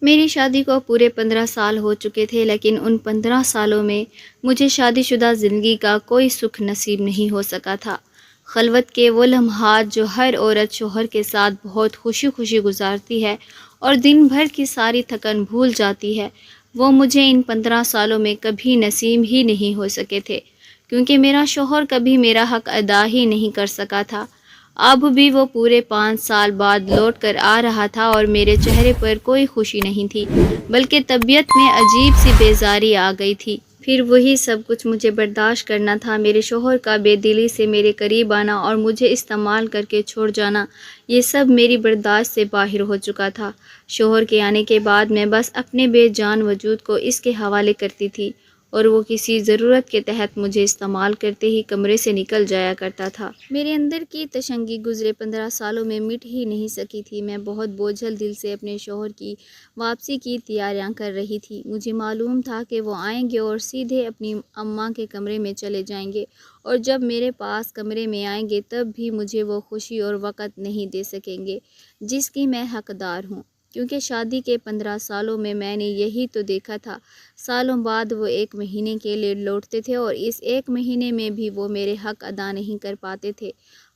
میری شادی کو پورے 15 سال ہو چکے تھے، لیکن ان 15 سالوں میں مجھے شادی شدہ زندگی کا کوئی سکھ نصیب نہیں ہو سکا تھا۔ خلوت کے وہ لمحات جو ہر عورت شوہر کے ساتھ بہت خوشی خوشی گزارتی ہے اور دن بھر کی ساری تھکن بھول جاتی ہے، وہ مجھے ان 15 سالوں میں کبھی نصیب ہی نہیں ہو سکے تھے، کیونکہ میرا شوہر کبھی میرا حق ادا ہی نہیں کر سکا تھا۔ اب بھی وہ پورے 5 سال بعد لوٹ کر آ رہا تھا اور میرے چہرے پر کوئی خوشی نہیں تھی، بلکہ طبیعت میں عجیب سی بیزاری آ گئی تھی۔ پھر وہی سب کچھ مجھے برداشت کرنا تھا، میرے شوہر کا بے دلی سے میرے قریب آنا اور مجھے استعمال کر کے چھوڑ جانا، یہ سب میری برداشت سے باہر ہو چکا تھا۔ شوہر کے آنے کے بعد میں بس اپنے بے جان وجود کو اس کے حوالے کرتی تھی اور وہ کسی ضرورت کے تحت مجھے استعمال کرتے ہی کمرے سے نکل جایا کرتا تھا۔ میرے اندر کی تشنگی گزرے 15 سالوں میں مٹ ہی نہیں سکی تھی۔ میں بہت بوجھل دل سے اپنے شوہر کی واپسی کی تیاریاں کر رہی تھی۔ مجھے معلوم تھا کہ وہ آئیں گے اور سیدھے اپنی اماں کے کمرے میں چلے جائیں گے، اور جب میرے پاس کمرے میں آئیں گے تب بھی مجھے وہ خوشی اور وقت نہیں دے سکیں گے جس کی میں حقدار ہوں، کیونکہ شادی کے 15 سالوں میں نے یہی تو دیکھا تھا۔ سالوں بعد وہ 1 مہینے کے لیے لوٹتے تھے اور اس 1 مہینے میں بھی وہ میرے حق ادا نہیں کر پاتے تھے۔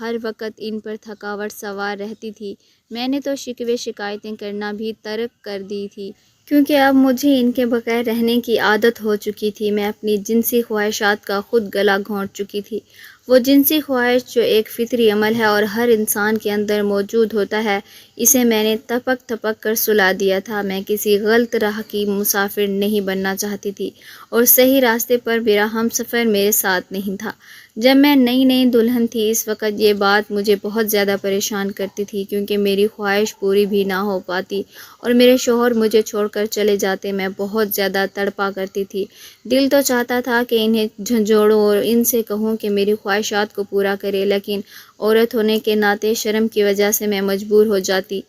ہر وقت ان پر تھکاوٹ سوار رہتی تھی۔ میں نے تو شکوے شکایتیں کرنا بھی ترک کر دی تھی، کیونکہ اب مجھے ان کے بغیر رہنے کی عادت ہو چکی تھی۔ میں اپنی جنسی خواہشات کا خود گلا گھونٹ چکی تھی۔ وہ جنسی خواہش جو ایک فطری عمل ہے اور ہر انسان کے اندر موجود ہوتا ہے، اسے میں نے تپک تپک کر سلا دیا تھا۔ میں کسی غلط راہ کی مسافر نہیں بننا چاہتی تھی اور صحیح راستے پر میرا ہمسفر میرے ساتھ نہیں تھا۔ جب میں نئی دلہن تھی اس وقت یہ بات مجھے بہت زیادہ پریشان کرتی تھی، کیونکہ میری خواہش پوری بھی نہ ہو پاتی اور میرے شوہر مجھے چھوڑ کر چلے جاتے۔ میں بہت زیادہ تڑپا کرتی تھی۔ دل تو چاہتا تھا کہ انہیں جھنجھوڑوں اور ان سے کہوں کہ میری خواہشات کو پورا کرے، لیکن عورت ہونے کے ناطے شرم کی وجہ سے میں مجبور ہو جاتی۔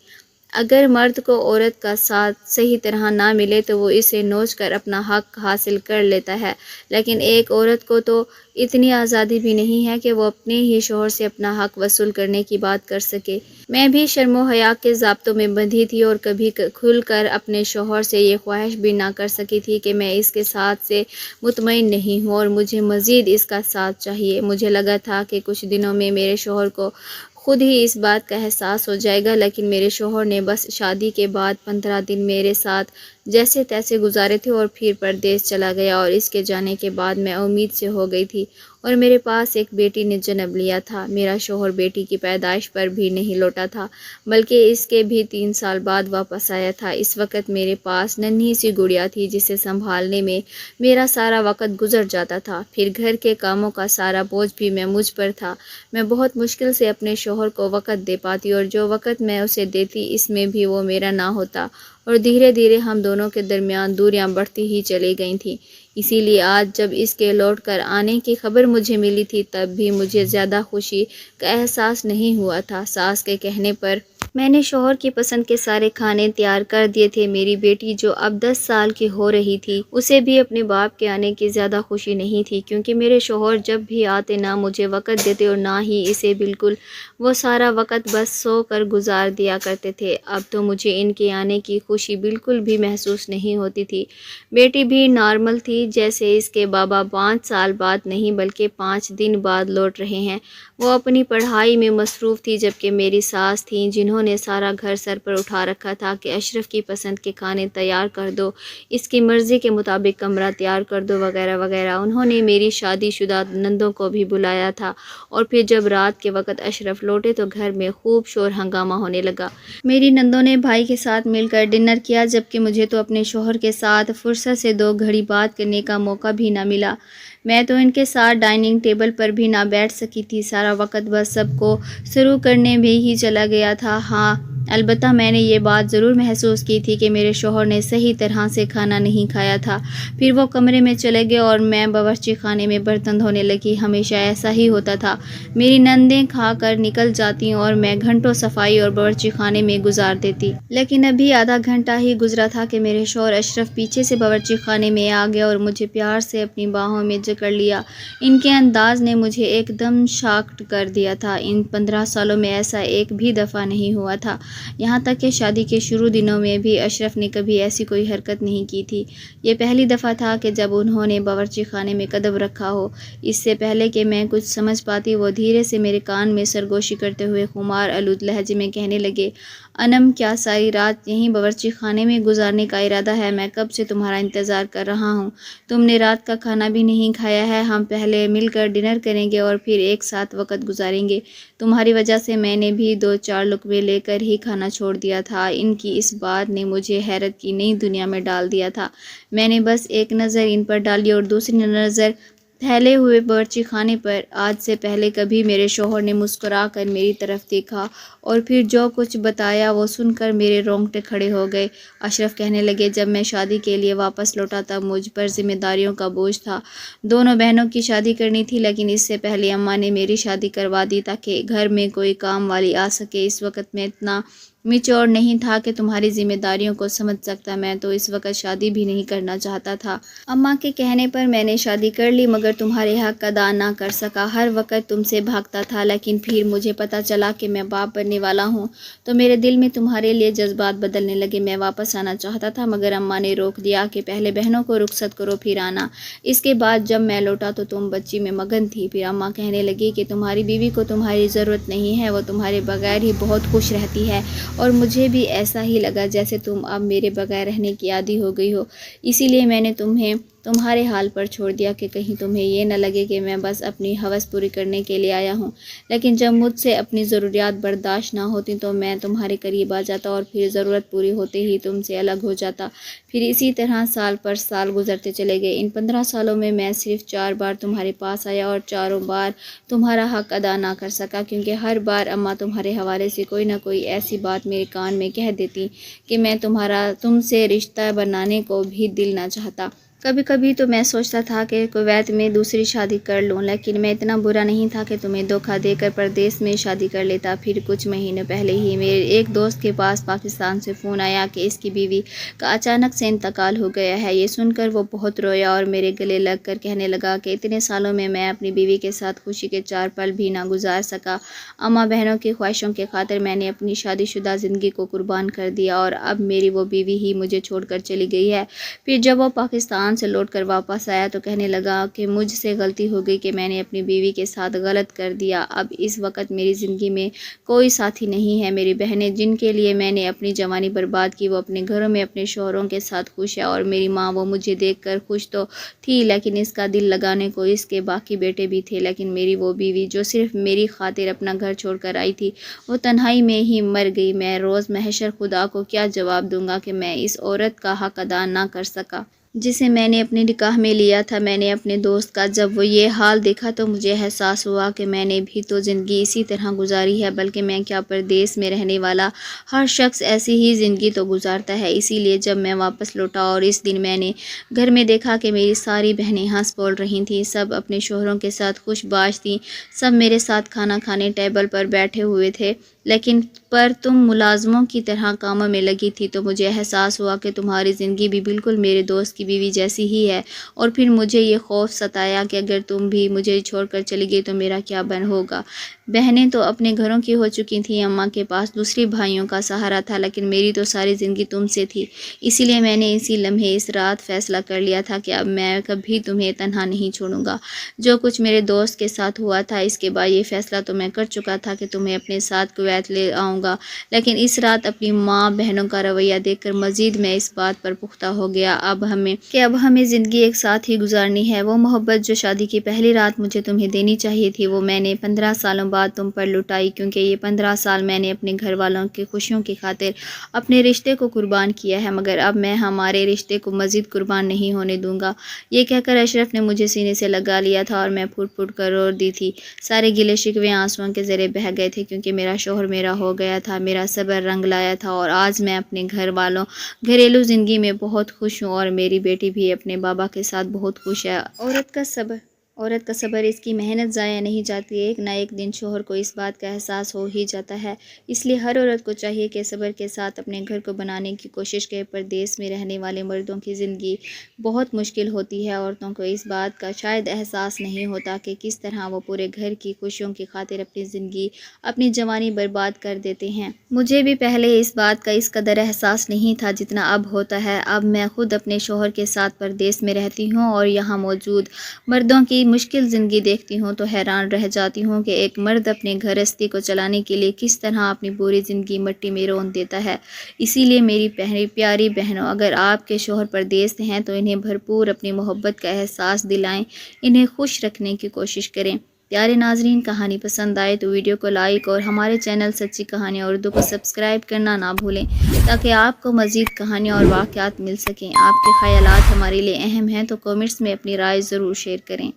اگر مرد کو عورت کا ساتھ صحیح طرح نہ ملے تو وہ اسے نوچ کر اپنا حق حاصل کر لیتا ہے، لیکن ایک عورت کو تو اتنی آزادی بھی نہیں ہے کہ وہ اپنے ہی شوہر سے اپنا حق وصول کرنے کی بات کر سکے۔ میں بھی شرم و حیا کے ضابطوں میں بندھی تھی اور کبھی کھل کر اپنے شوہر سے یہ خواہش بھی نہ کر سکی تھی کہ میں اس کے ساتھ سے مطمئن نہیں ہوں اور مجھے مزید اس کا ساتھ چاہیے۔ مجھے لگا تھا کہ کچھ دنوں میں میرے شوہر کو خود ہی اس بات کا احساس ہو جائے گا، لیکن میرے شوہر نے بس شادی کے بعد 15 دن میرے ساتھ جیسے تیسے گزارے تھے اور پھر پردیس چلا گیا، اور اس کے جانے کے بعد میں امید سے ہو گئی تھی اور میرے پاس ایک بیٹی نے جنم لیا تھا۔ میرا شوہر بیٹی کی پیدائش پر بھی نہیں لوٹا تھا، بلکہ اس کے بھی 3 سال بعد واپس آیا تھا۔ اس وقت میرے پاس ننھی سی گڑیا تھی جسے سنبھالنے میں میرا سارا وقت گزر جاتا تھا۔ پھر گھر کے کاموں کا سارا بوجھ بھی مجھ پر تھا۔ میں بہت مشکل سے اپنے شوہر کو وقت دے پاتی اور جو وقت میں اسے دیتی اس میں بھی وہ میرا نہ ہوتا، اور دھیرے دھیرے ہم دونوں کے درمیان دوریاں بڑھتی ہی چلی گئی تھیں۔ اسی لیے آج جب اس کے لوٹ کر آنے کی خبر مجھے ملی تھی تب بھی مجھے زیادہ خوشی کا احساس نہیں ہوا تھا۔ ساس کے کہنے پر میں نے شوہر کی پسند کے سارے کھانے تیار کر دیے تھے۔ میری بیٹی جو اب 10 سال کی ہو رہی تھی اسے بھی اپنے باپ کے آنے کی زیادہ خوشی نہیں تھی، کیونکہ میرے شوہر جب بھی آتے نہ مجھے وقت دیتے اور نہ ہی اسے بالکل۔ وہ سارا وقت بس سو کر گزار دیا کرتے تھے۔ اب تو مجھے ان کے آنے کی خوشی بالکل بھی محسوس نہیں ہوتی تھی۔ بیٹی بھی نارمل تھی، جیسے اس کے بابا 5 سال بعد نہیں بلکہ 5 دن بعد لوٹ رہے ہیں۔ وہ اپنی پڑھائی میں مصروف تھی، جبکہ میری ساس تھیں جنہوں نے سارا گھر سر پر اٹھا رکھا تھا کہ اشرف کی پسند کے کھانے تیار کر دو، اس کی مرضی کے مطابق کمرہ تیار کر دو وغیرہ وغیرہ۔ انہوں نے میری شادی شدہ نندوں کو بھی بلایا تھا، اور پھر جب رات کے وقت اشرف لوٹے تو گھر میں خوب شور ہنگامہ ہونے لگا۔ میری نندوں نے بھائی کے ساتھ مل کر ڈنر کیا، جبکہ مجھے تو اپنے شوہر کے ساتھ فرصت سے 2 گھڑی بات کرنے کا موقع بھی نہ ملا۔ میں تو ان کے ساتھ ڈائننگ ٹیبل پر بھی نہ بیٹھ سکی تھی۔ سارا وقت بس سب کو سرو کرنے میں ہی چلا گیا تھا۔ ہاں، البتہ میں نے یہ بات ضرور محسوس کی تھی کہ میرے شوہر نے صحیح طرح سے کھانا نہیں کھایا تھا۔ پھر وہ کمرے میں چلے گئے اور میں باورچی خانے میں برتن دھونے لگی۔ ہمیشہ ایسا ہی ہوتا تھا، میری نندیں کھا کر نکل جاتی اور میں گھنٹوں صفائی اور باورچی خانے میں گزار دیتی۔ لیکن ابھی آدھا گھنٹہ ہی گزرا تھا کہ میرے شوہر اشرف پیچھے سے باورچی خانے میں آ گیا اور مجھے پیار سے اپنی باہوں میں جکڑ لیا۔ ان کے انداز نے مجھے ایک دم شاکڈ کر دیا تھا۔ ان 15 سالوں میں ایسا ایک بھی دفعہ نہیں ہوا تھا۔ یہاں تک کہ شادی کے شروع دنوں میں بھی اشرف نے کبھی ایسی کوئی حرکت نہیں کی تھی۔ یہ پہلی دفعہ تھا کہ جب انہوں نے باورچی خانے میں قدم رکھا ہو۔ اس سے پہلے کہ میں کچھ سمجھ پاتی وہ دھیرے سے میرے کان میں سرگوشی کرتے ہوئے خمار آلود لہجے میں کہنے لگے، انم کیا ساری رات یہیں باورچی خانے میں گزارنے کا ارادہ ہے؟ میں کب سے تمہارا انتظار کر رہا ہوں۔ تم نے رات کا کھانا بھی نہیں کھایا ہے۔ ہم پہلے مل کر ڈنر کریں گے اور پھر ایک ساتھ وقت گزاریں گے۔ تمہاری وجہ سے میں نے بھی 2-4 لقمے لے کر ہی کھانا چھوڑ دیا تھا۔ ان کی اس بات نے مجھے حیرت کی نئی دنیا میں ڈال دیا تھا۔ میں نے بس ایک نظر ان پر ڈالی اور دوسری نظر پھیلے ہوئے باورچی خانے پر۔ آج سے پہلے کبھی میرے شوہر نے مسکرا کر میری طرف دیکھا اور پھر جو کچھ بتایا وہ سن کر میرے رونگٹے کھڑے ہو گئے۔ اشرف کہنے لگے، جب میں شادی کے لیے واپس لوٹا تب مجھ پر ذمہ داریوں کا بوجھ تھا۔ دونوں بہنوں کی شادی کرنی تھی، لیکن اس سے پہلے اماں نے میری شادی کروا دی تاکہ گھر میں کوئی کام والی آ سکے۔ اس وقت میں اتنا میچور نہیں تھا کہ تمہاری ذمہ داریوں کو سمجھ سکتا۔ میں تو اس وقت شادی بھی نہیں کرنا چاہتا تھا۔ اماں کے کہنے پر میں نے شادی کر لی، مگر تمہارے حق ادا نہ کر سکا۔ ہر وقت تم سے بھاگتا تھا، لیکن پھر مجھے پتہ چلا کہ میں باپ بننے والا ہوں تو میرے دل میں تمہارے لیے جذبات بدلنے لگے۔ میں واپس آنا چاہتا تھا، مگر اماں نے روک دیا کہ پہلے بہنوں کو رخصت کرو پھر آنا۔ اس کے بعد جب میں لوٹا تو تم بچی میں مگن تھی۔ پھر اماں کہنے لگی کہ تمہاری بیوی کو تمہاری ضرورت نہیں ہے، وہ تمہارے بغیر ہی بہت خوش رہتی ہے، اور مجھے بھی ایسا ہی لگا جیسے تم اب میرے بغیر رہنے کی عادی ہو گئی ہو۔ اسی لیے میں نے تمہیں تمہارے حال پر چھوڑ دیا کہ کہیں تمہیں یہ نہ لگے کہ میں بس اپنی ہوس پوری کرنے کے لیے آیا ہوں۔ لیکن جب مجھ سے اپنی ضروریات برداشت نہ ہوتی تو میں تمہارے قریب آ جاتا اور پھر ضرورت پوری ہوتے ہی تم سے الگ ہو جاتا۔ پھر اسی طرح سال پر سال گزرتے چلے گئے۔ ان 15 سالوں میں میں صرف 4 بار تمہارے پاس آیا اور چاروں بار تمہارا حق ادا نہ کر سکا، کیونکہ ہر بار اماں تمہارے حوالے سے کوئی نہ کوئی ایسی بات میرے کان میں کہہ دیتی کہ میں تم سے رشتہ بنانے کو بھی دل نہ چاہتا۔ کبھی کبھی تو میں سوچتا تھا کہ کویت میں دوسری شادی کر لوں، لیکن میں اتنا برا نہیں تھا کہ تمہیں دھوکہ دے کر پردیس میں شادی کر لیتا۔ پھر کچھ مہینوں پہلے ہی میرے ایک دوست کے پاس پاکستان سے فون آیا کہ اس کی بیوی کا اچانک سے انتقال ہو گیا ہے۔ یہ سن کر وہ بہت رویا اور میرے گلے لگ کر کہنے لگا کہ اتنے سالوں میں اپنی بیوی کے ساتھ خوشی کے 4 پل بھی نہ گزار سکا۔ اماں بہنوں کی خواہشوں کے خاطر میں نے اپنی شادی شدہ زندگی کو قربان کر دیا، اور اب میری وہ بیوی ہی مجھے چھوڑ کر چلی گئی ہے۔ پھر جب وہ پاکستان سے لوٹ کر واپس آیا تو کہنے لگا کہ مجھ سے غلطی ہو گئی کہ میں نے اپنی بیوی کے ساتھ غلط کر دیا۔ اب اس وقت میری زندگی میں کوئی ساتھی نہیں ہے۔ میری بہنیں جن کے لیے میں نے اپنی جوانی برباد کی وہ اپنے گھروں میں اپنے شوہروں کے ساتھ خوش ہے، اور میری ماں وہ مجھے دیکھ کر خوش تو تھی، لیکن اس کا دل لگانے کو اس کے باقی بیٹے بھی تھے۔ لیکن میری وہ بیوی جو صرف میری خاطر اپنا گھر چھوڑ کر آئی تھی وہ تنہائی میں ہی مر گئی۔ میں روز محشر خدا کو کیا جواب دوں گا کہ میں اس عورت کا حق ادا نہ کر سکا جسے میں نے اپنے نکاح میں لیا تھا۔ میں نے اپنے دوست کا جب وہ یہ حال دیکھا تو مجھے احساس ہوا کہ میں نے بھی تو زندگی اسی طرح گزاری ہے، بلکہ میں کیا پردیس میں رہنے والا ہر شخص ایسی ہی زندگی تو گزارتا ہے۔ اسی لیے جب میں واپس لوٹا اور اس دن میں نے گھر میں دیکھا کہ میری ساری بہنیں ہنس بول رہی تھیں، سب اپنے شوہروں کے ساتھ خوش باش تھیں، سب میرے ساتھ کھانا کھانے ٹیبل پر بیٹھے ہوئے تھے، لیکن پر تم ملازموں کی طرح کاموں میں لگی تھی، تو مجھے احساس ہوا کہ تمہاری زندگی بھی بالکل میرے دوست کی بیوی جیسی ہی ہے۔ اور پھر مجھے یہ خوف ستایا کہ اگر تم بھی مجھے چھوڑ کر چلی گئی تو میرا کیا ہوگا۔ بہنیں تو اپنے گھروں کی ہو چکی تھیں، اماں کے پاس دوسری بھائیوں کا سہارا تھا، لیکن میری تو ساری زندگی تم سے تھی۔ اسی لیے میں نے اسی لمحے اس رات فیصلہ کر لیا تھا کہ اب میں کبھی تمہیں تنہا نہیں چھوڑوں گا۔ جو کچھ میرے دوست کے ساتھ ہوا تھا اس کے بعد یہ فیصلہ تو میں کر چکا تھا کہ تمہیں اپنے ساتھ کویت لے آؤں گا، لیکن اس رات اپنی ماں بہنوں کا رویہ دیکھ کر مزید میں اس بات پر پختہ ہو گیا اب ہمیں زندگی ایک ساتھ ہی گزارنی ہے۔ وہ محبت جو شادی کی پہلی رات مجھے تمہیں دینی چاہیے تھی وہ میں نے 15 سالوں بعد تم پر لٹائی، کیونکہ یہ 15 سال میں نے اپنے گھر والوں کی خوشیوں کی خاطر اپنے رشتے کو قربان کیا ہے، مگر اب میں ہمارے رشتے کو مزید قربان نہیں ہونے دوں گا۔ یہ کہہ کر اشرف نے مجھے سینے سے لگا لیا تھا اور میں پھوٹ پھوٹ کر رو دی تھی۔ سارے گلے شکوے آنسوؤں کے ذریعے بہہ گئے تھے، کیونکہ میرا شوہر میرا ہو گیا تھا، میرا صبر رنگ لایا تھا، اور آج میں اپنے گھریلو زندگی میں بہت خوش ہوں، اور میری بیٹی بھی اپنے بابا کے ساتھ بہت خوش ہے۔ عورت کا صبر عورت کا صبر، اس کی محنت ضائع نہیں جاتی، ایک نہ ایک دن شوہر کو اس بات کا احساس ہو ہی جاتا ہے۔ اس لیے ہر عورت کو چاہیے کہ صبر کے ساتھ اپنے گھر کو بنانے کی کوشش کرے۔ پردیس میں رہنے والے مردوں کی زندگی بہت مشکل ہوتی ہے۔ عورتوں کو اس بات کا شاید احساس نہیں ہوتا کہ کس طرح وہ پورے گھر کی خوشیوں کی خاطر اپنی زندگی، اپنی جوانی برباد کر دیتے ہیں۔ مجھے بھی پہلے اس بات کا اس قدر احساس نہیں تھا جتنا اب ہوتا ہے۔ اب میں خود اپنے شوہر کے ساتھ پردیس میں رہتی ہوں اور یہاں موجود مردوں کی مشکل زندگی دیکھتی ہوں تو حیران رہ جاتی ہوں کہ ایک مرد اپنے گھرستی کو چلانے کے لیے کس طرح اپنی پوری زندگی مٹی میں رون دیتا ہے۔ اسی لیے میری پیاری بہنوں، اگر آپ کے شوہر پردیس ہیں تو انہیں بھرپور اپنی محبت کا احساس دلائیں، انہیں خوش رکھنے کی کوشش کریں۔ پیارے ناظرین، کہانی پسند آئے تو ویڈیو کو لائک اور ہمارے چینل سچی کہانیاں اردو کو سبسکرائب کرنا نہ بھولیں تاکہ آپ کو مزید کہانیاں اور واقعات مل سکیں۔ آپ کے خیالات ہمارے لیے اہم ہیں تو کمنٹس میں اپنی رائے ضرور شیئر کریں۔